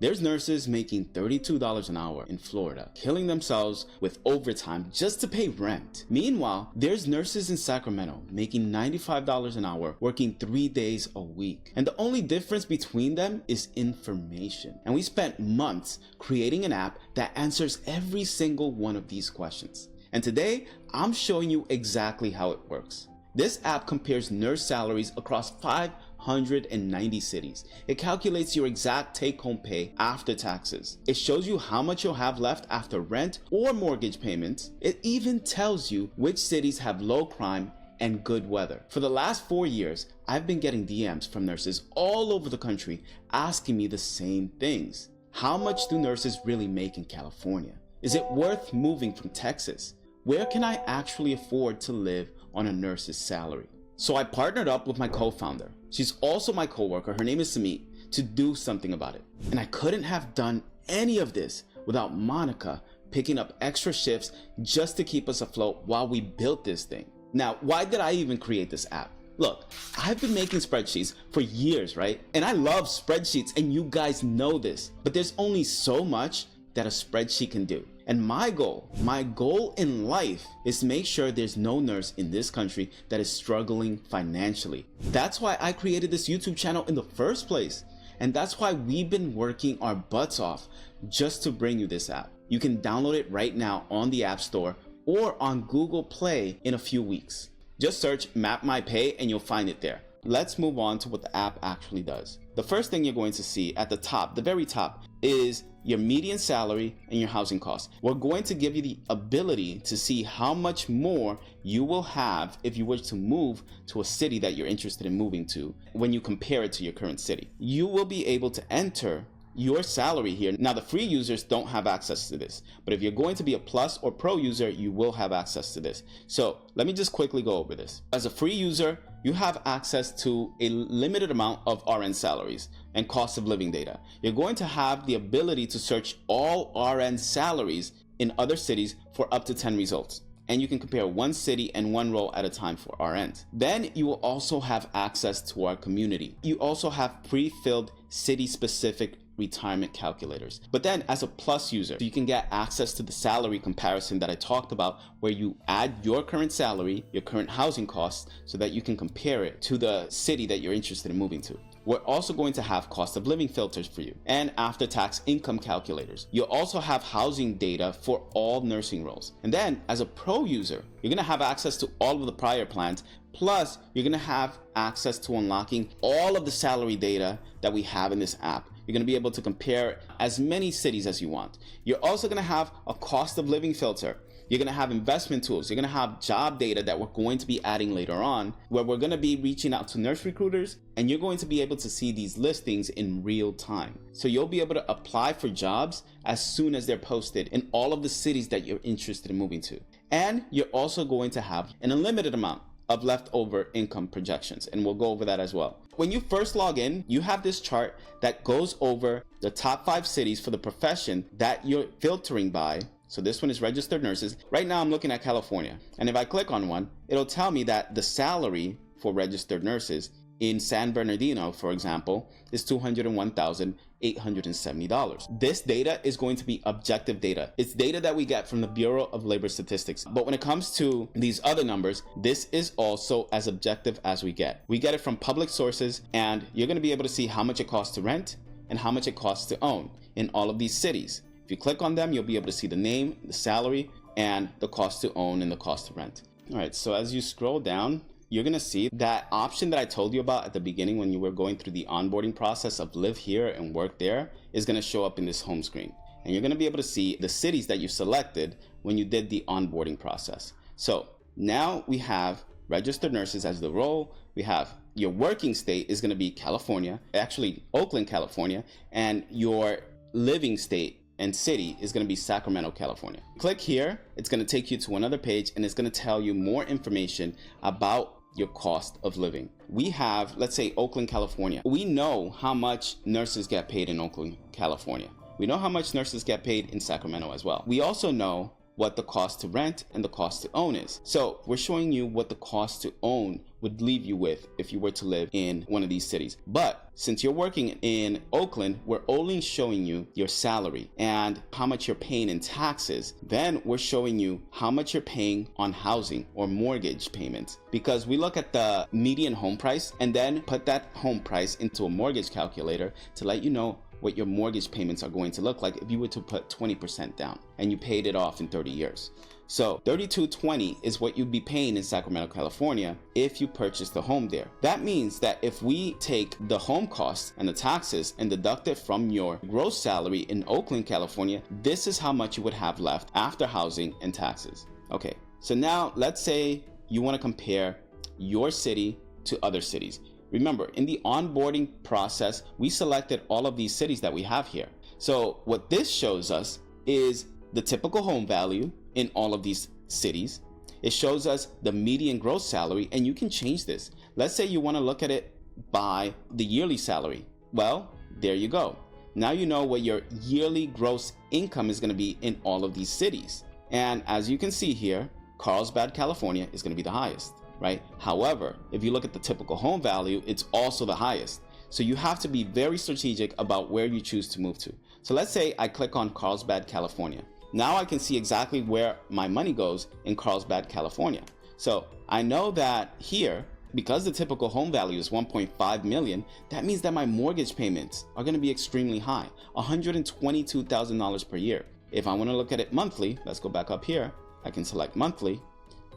There's nurses making $32 an hour in Florida, killing themselves with overtime just to pay rent. Meanwhile, there's nurses in Sacramento making $95 an hour, working 3 days a week. And the only difference between them is information. And we spent months creating an app that answers every single one of these questions. And today, I'm showing you exactly how it works. This app compares nurse salaries across 590 cities. It calculates your exact take-home pay after taxes. It shows you how much you'll have left after rent or mortgage payments. It even tells you which cities have low crime and good weather. For the last 4 years, I've been getting DMs from nurses all over the country asking me the same things. How much do nurses really make in California? Is it worth moving from Texas? Where can I actually afford to live on a nurse's salary? So I partnered up with my co-founder. She's also my coworker. Her name is Samit, to do something about it. And I couldn't have done any of this without Monica picking up extra shifts just to keep us afloat while we built this thing. Now, why did I even create this app? Look, I've been making spreadsheets for years, right? And I love spreadsheets, and you guys know this, but there's only so much that a spreadsheet can do. And my goal in life is to make sure there's no nurse in this country that is struggling financially. That's why I created this YouTube channel in the first place. And that's why we've been working our butts off just to bring you this app. You can download it right now on the App Store or on Google Play in a few weeks. Just search Map My Pay and you'll find it there. Let's move on to what the app actually does. The first thing you're going to see at the top, the very top, is your median salary and your housing costs. We're going to give you the ability to see how much more you will have if you were to move to a city that you're interested in moving to when you compare it to your current city. You will be able to enter your salary here. Now, the free users don't have access to this, but if you're going to be a plus or pro user, you will have access to this. So let me just quickly go over this. As a free user, you have access to a limited amount of RN salaries and cost of living data. You're going to have the ability to search all RN salaries in other cities for up to 10 results. And you can compare one city and one role at a time for RNs. Then you will also have access to our community. You also have pre-filled city-specific retirement calculators. But then as a plus user, you can get access to the salary comparison that I talked about, where you add your current salary, your current housing costs, so that you can compare it to the city that you're interested in moving to. We're also going to have cost of living filters for you and after-tax income calculators. You'll also have housing data for all nursing roles. And then as a pro user, you're going to have access to all of the prior plans. Plus, you're going to have access to unlocking all of the salary data that we have in this app. You're going to be able to compare as many cities as you want. You're also going to have a cost of living filter. You're going to have investment tools. You're going to have job data that we're going to be adding later on, where we're going to be reaching out to nurse recruiters, and you're going to be able to see these listings in real time. So you'll be able to apply for jobs as soon as they're posted in all of the cities that you're interested in moving to. And you're also going to have an unlimited amount of leftover income projections, and we'll go over that as well. When you first log in, you have this chart that goes over the top 5 cities for the profession that you're filtering by. So this one is registered nurses. Right now I'm looking at California, and if I click on one, it'll tell me that the salary for registered nurses in San Bernardino, for example, is $201,870. This data is going to be objective data. It's data that we get from the Bureau of Labor Statistics. But when it comes to these other numbers, this is also as objective as we get. We get it from public sources, and you're going to be able to see how much it costs to rent and how much it costs to own in all of these cities. If you click on them, you'll be able to see the name, the salary, and the cost to own and the cost to rent. All right, so as you scroll down, you're going to see that option that I told you about at the beginning when you were going through the onboarding process of live here and work there is going to show up in this home screen. And you're going to be able to see the cities that you selected when you did the onboarding process. So now we have registered nurses as the role. We have your working state is going to be California, actually Oakland, California, and your living state and city is going to be Sacramento, California. Click here. It's going to take you to another page, and it's going to tell you more information about your cost of living. We have, let's say, Oakland, California. We know how much nurses get paid in Oakland, California. We know how much nurses get paid in Sacramento as well. We also know what the cost to rent and the cost to own is. So we're showing you what the cost to own would leave you with if you were to live in one of these cities. But since you're working in Oakland, we're only showing you your salary and how much you're paying in taxes. Then we're showing you how much you're paying on housing or mortgage payments, because we look at the median home price and then put that home price into a mortgage calculator to let you know what your mortgage payments are going to look like if you were to put 20% down and you paid it off in 30 years. So $3220 is what you'd be paying in Sacramento, California if you purchased the home there. That means that if we take the home costs and the taxes and deduct it from your gross salary in Oakland, California, this is how much you would have left after housing and taxes. Okay, so now let's say you want to compare your city to other cities. Remember, in the onboarding process, we selected all of these cities that we have here. So what this shows us is the typical home value in all of these cities. It shows us the median gross salary, and you can change this. Let's say you want to look at it by the yearly salary. Well, there you go. Now you know what your yearly gross income is going to be in all of these cities. And as you can see here, Carlsbad, California is going to be the highest, right? However, if you look at the typical home value, it's also the highest. So you have to be very strategic about where you choose to move to. So let's say I click on Carlsbad, California. Now I can see exactly where my money goes in Carlsbad, California. So I know that here, because the typical home value is 1.5 million, that means that my mortgage payments are going to be extremely high, $122,000 per year. If I want to look at it monthly, let's go back up here. I can select monthly,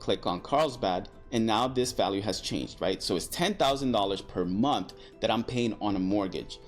click on Carlsbad, and now this value has changed, right? So it's $10,000 per month that I'm paying on a mortgage,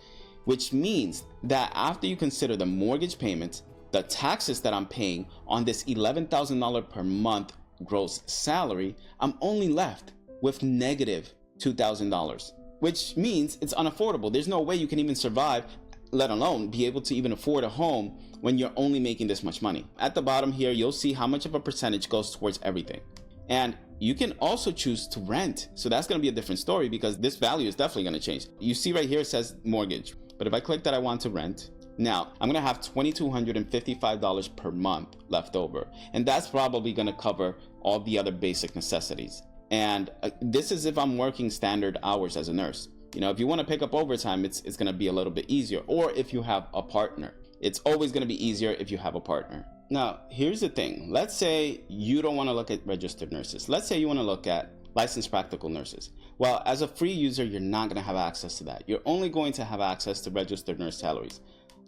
which means that after you consider the mortgage payments, the taxes that I'm paying on this $11,000 per month gross salary, I'm only left with negative $2,000, which means it's unaffordable. There's no way you can even survive, let alone be able to even afford a home when you're only making this much money. At the bottom here, you'll see how much of a percentage goes towards everything. And you can also choose to rent. So that's going to be a different story because this value is definitely going to change. You see right here, it says mortgage. But if I click that I want to rent, now I'm going to have $2,255 per month left over. And that's probably going to cover all the other basic necessities. And this is if I'm working standard hours as a nurse. You know, if you want to pick up overtime, it's going to be a little bit easier. Or if you have a partner, it's always going to be easier if you have a partner. Now, here's the thing. Let's say you don't want to look at registered nurses. Let's say you want to look at licensed practical nurses. Well, as a free user, you're not going to have access to that. You're only going to have access to registered nurse salaries.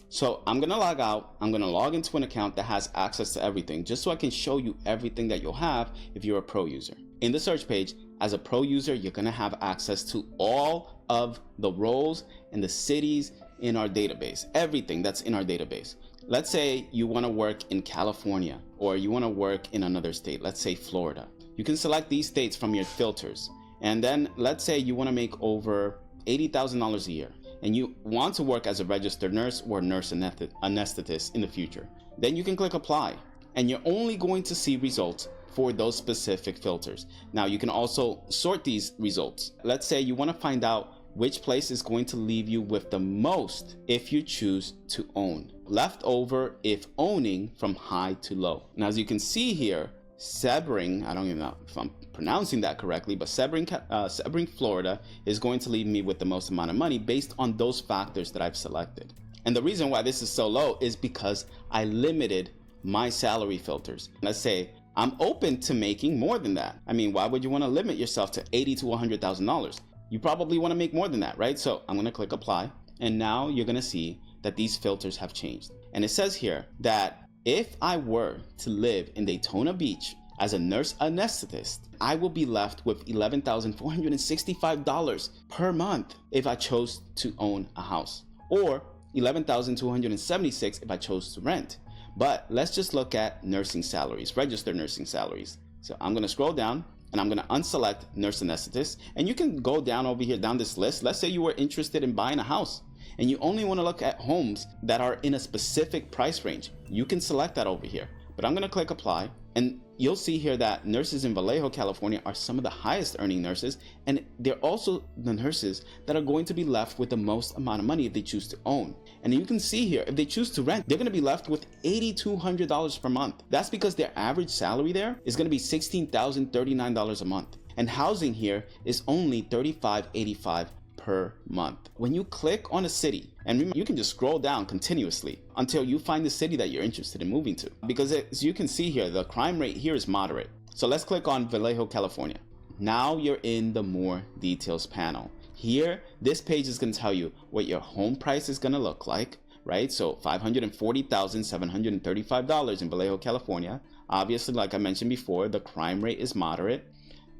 So I'm going to log out. I'm going to log into an account that has access to everything, just so I can show you everything that you'll have if you're a pro user. In the search page, as a pro user, you're going to have access to all of the roles and the cities in our database, everything that's in our database. Let's say you want to work in California or you want to work in another state, let's say Florida. You can select these states from your filters. And then let's say you want to make over $80,000 a year and you want to work as a registered nurse or nurse anesthetist in the future. Then you can click apply and you're only going to see results for those specific filters. Now you can also sort these results. Let's say you want to find out which place is going to leave you with the most if you choose to own. Left over if owning from high to low. Now as you can see here, Sebring, I don't even know if I'm pronouncing that correctly, but Sebring, Florida is going to leave me with the most amount of money based on those factors that I've selected. And the reason why this is so low is because I limited my salary filters. Let's say I'm open to making more than that. I mean, why would you want to limit yourself to $80,000 to $100,000? You probably want to make more than that, right? So I'm going to click apply. And now you're going to see that these filters have changed. And it says here that if I were to live in Daytona Beach as a nurse anesthetist, I will be left with $11,465 per month if I chose to own a house, or $11,276 if I chose to rent. But let's just look at nursing salaries, registered nursing salaries. So I'm going to scroll down and I'm going to unselect nurse anesthetist. And you can go down over here, down this list. Let's say you were interested in buying a house and you only want to look at homes that are in a specific price range. You can select that over here, but I'm going to click apply. And you'll see here that nurses in Vallejo, California are some of the highest earning nurses, and they're also the nurses that are going to be left with the most amount of money if they choose to own. And you can see here, if they choose to rent, they're going to be left with $8,200 per month. That's because their average salary there is going to be $16,039 a month. And housing here is only $35.85 per month. When you click on a city, and remember, you can just scroll down continuously until you find the city that you're interested in moving to. Because as you can see here, the crime rate here is moderate. So let's click on Vallejo, California. Now you're in the more details panel. Here, this page is going to tell you what your home price is going to look like, right? So $540,735 in Vallejo, California. Obviously, like I mentioned before, the crime rate is moderate.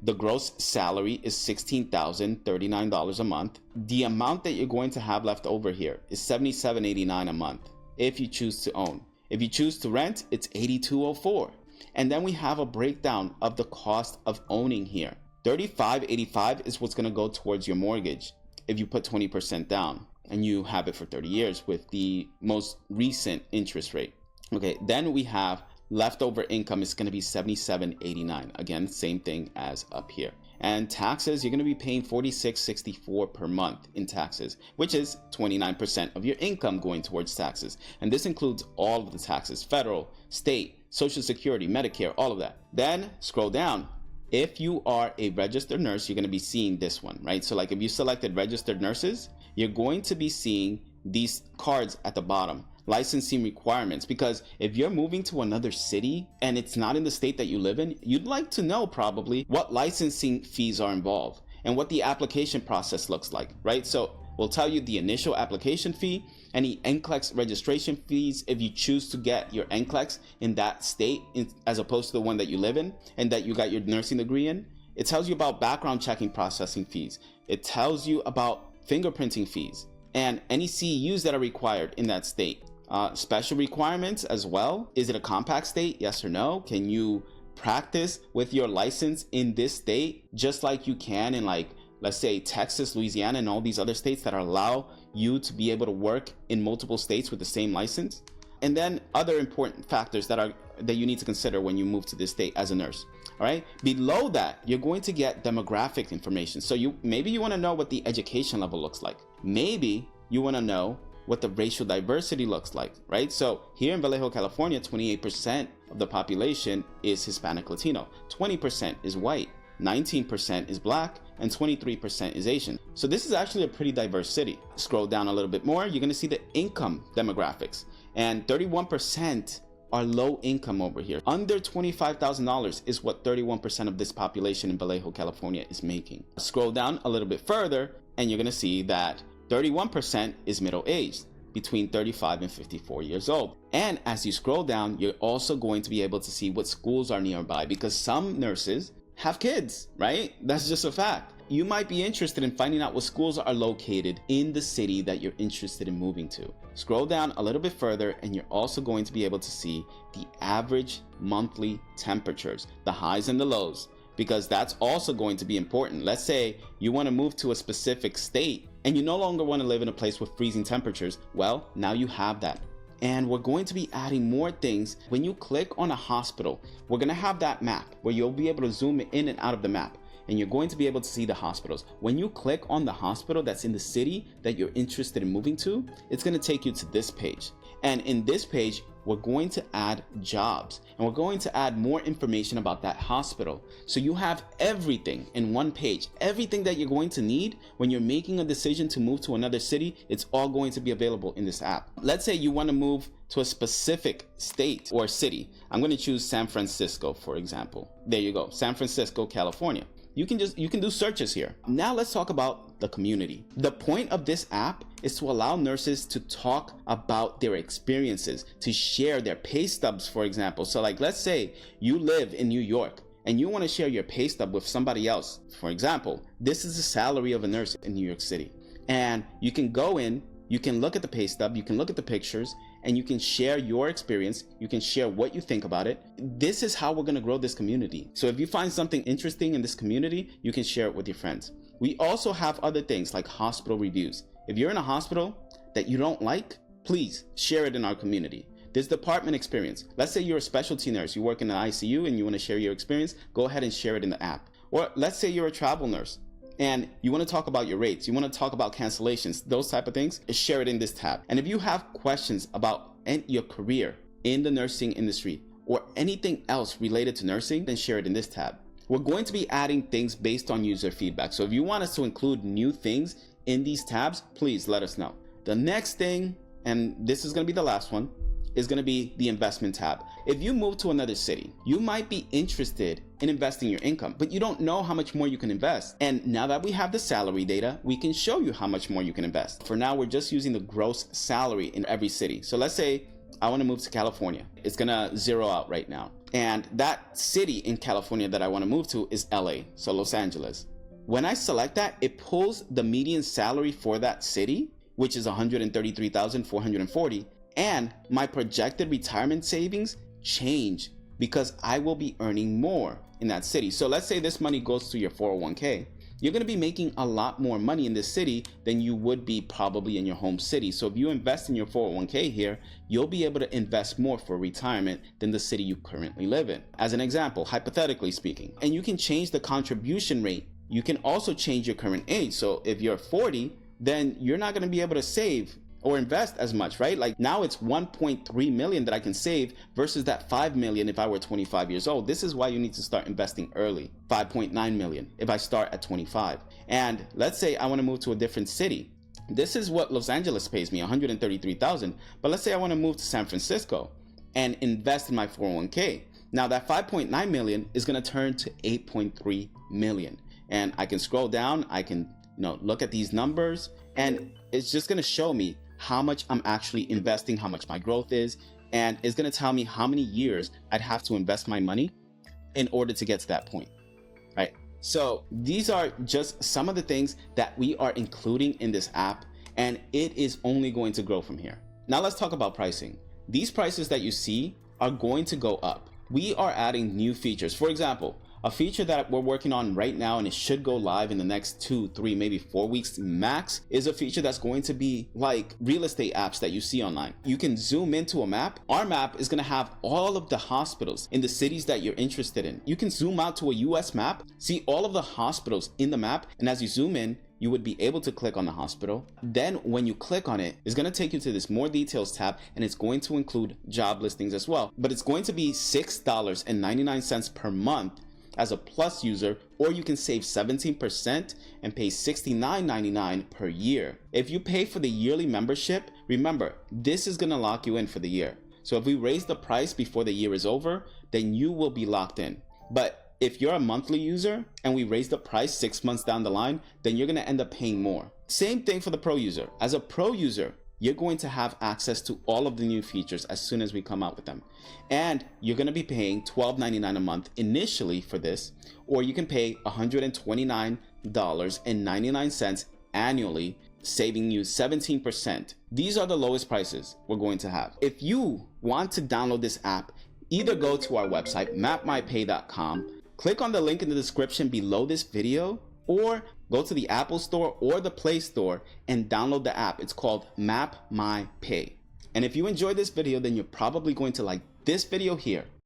The gross salary is $16,039 a month. The amount that you're going to have left over here is $77.89 a month if you choose to own. If you choose to rent, it's $82.04. And then we have a breakdown of the cost of owning here. $35.85 is what's going to go towards your mortgage if you put 20% down and you have it for 30 years with the most recent interest rate. Okay, then we have leftover income is going to be $77.89. Again, same thing as up here. And taxes, you're going to be paying $46.64 per month in taxes, which is 29% of your income going towards taxes. And this includes all of the taxes: federal, state, Social Security, Medicare, all of that. Then scroll down. If you are a registered nurse, you're going to be seeing this one, right? So like if you selected registered nurses, you're going to be seeing these cards at the bottom. Licensing requirements, because if you're moving to another city and it's not in the state that you live in, you'd like to know probably what licensing fees are involved and what the application process looks like, right? So we'll tell you the initial application fee, any NCLEX registration fees if you choose to get your NCLEX in that state as opposed to the one that you live in and that you got your nursing degree in. It tells you about background checking processing fees. It tells you about fingerprinting fees and any CEUs that are required in that state. Special requirements as well. Is it a compact state? Yes or no? Can you practice with your license in this state just like you can in, like, let's say Texas, Louisiana, and all these other states that allow you to be able to work in multiple states with the same license? And then other important factors that you need to consider when you move to this state as a nurse. All right. Below that, you're going to get demographic information. So maybe you want to know what the education level looks like. Maybe you want to know what the racial diversity looks like, right? So here in Vallejo, California, 28% of the population is Hispanic Latino, 20% is white, 19% is black, and 23% is Asian. So this is actually a pretty diverse city. Scroll down a little bit more, you're gonna see the income demographics, and 31% are low income over here. Under $25,000 is what 31% of this population in Vallejo, California is making. Scroll down a little bit further, and you're gonna see that 31% is middle-aged, between 35 and 54 years old. And as you scroll down, you're also going to be able to see what schools are nearby, because some nurses have kids, right? That's just a fact. You might be interested in finding out what schools are located in the city that you're interested in moving to. Scroll down a little bit further, and you're also going to be able to see the average monthly temperatures, the highs and the lows, because that's also going to be important. Let's say you want to move to a specific state and you no longer want to live in a place with freezing temperatures. Well, now you have that. And we're going to be adding more things. When you click on a hospital, we're going to have that map where you'll be able to zoom in and out of the map, and you're going to be able to see the hospitals. When you click on the hospital that's in the city that you're interested in moving to, it's going to take you to this page. And in this page, we're going to add jobs, and we're going to add more information about that hospital. So you have everything in one page. Everything that you're going to need when you're making a decision to move to another city, it's all going to be available in this app. Let's say you want to move to a specific state or city. I'm going to choose San Francisco, for example. There you go, San Francisco, California. You can do searches here. Now let's talk about the community. The point of this app is to allow nurses to talk about their experiences, to share their pay stubs, for example. So like, let's say you live in New York and you want to share your pay stub with somebody else. For example, this is the salary of a nurse in New York City. And you can go in, you can look at the pay stub, you can look at the pictures, and you can share your experience. You can share what you think about it. This is how we're going to grow this community. So if you find something interesting in this community, you can share it with your friends. We also have other things like hospital reviews. If you're in a hospital that you don't like, please share it in our community, There's department experience. Let's say you're a specialty nurse, you work in the ICU and you want to share your experience, go ahead and share it in the app. Or let's say you're a travel nurse and you want to talk about your rates, you want to talk about cancellations, those type of things, share it in this tab. And if you have questions about your career in the nursing industry or anything else related to nursing, then share it in this tab. We're going to be adding things based on user feedback. So if you want us to include new things in these tabs, please let us know. The next thing, and this is going to be the last one, is going to be the investment tab. If you move to another city, you might be interested in investing your income, but you don't know how much more you can invest. And now that we have the salary data, we can show you how much more you can invest. For now, we're just using the gross salary in every city. So let's say I want to move to California. It's going to zero out right now. And that city in California that I want to move to is LA, so Los Angeles. When I select that, it pulls the median salary for that city, which is $133,440, and my projected retirement savings change because I will be earning more in that city. So let's say this money goes to your 401k. You're going to be making a lot more money in this city than you would be probably in your home city. So if you invest in your 401k here, you'll be able to invest more for retirement than the city you currently live in. As an example, hypothetically speaking, and you can change the contribution rate. You can also change your current age. So if you're 40, then you're not going to be able to save or invest as much, right? Like now it's 1.3 million that I can save versus that 5 million if I were 25 years old. This is why you need to start investing early. 5.9 million if I start at 25. And let's say I want to move to a different city. This is what Los Angeles pays me, 133,000. But let's say I want to move to San Francisco and invest in my 401k. Now that 5.9 million is going to turn to 8.3 million. And I can scroll down, I can look at these numbers, and it's just going to show me how much I'm actually investing, how much my growth is, and it's going to tell me how many years I'd have to invest my money in order to get to that point, right? So these are just some of the things that we are including in this app, and it is only going to grow from here. Now let's talk about pricing. These prices that you see are going to go up. We are adding new features. For example, a feature that we're working on right now, and it should go live in the next 2, 3, maybe 4 weeks max, is a feature that's going to be like real estate apps that you see online. You can zoom into a map. Our map is going to have all of the hospitals in the cities that you're interested in. You can zoom out to a US map, see all of the hospitals in the map, and as you zoom in, you would be able to click on the hospital. Then when you click on it, it's going to take you to this more details tab, and it's going to include job listings as well. But it's going to be $6.99 per month as a Plus user, or you can save 17% and pay $69.99 per year. If you pay for the yearly membership, remember, this is going to lock you in for the year. So if we raise the price before the year is over, then you will be locked in. But if you're a monthly user and we raise the price 6 months down the line, then you're going to end up paying more. Same thing for the Pro user. As a Pro user, you're going to have access to all of the new features as soon as we come out with them. And you're going to be paying $12.99 a month initially for this, or you can pay $129.99 annually, saving you 17%. These are the lowest prices we're going to have. If you want to download this app, either go to our website, mapmypay.com, click on the link in the description below this video, or go to the Apple Store or the Play Store and download the app. It's called Map My Pay. And if you enjoyed this video, then you're probably going to like this video here.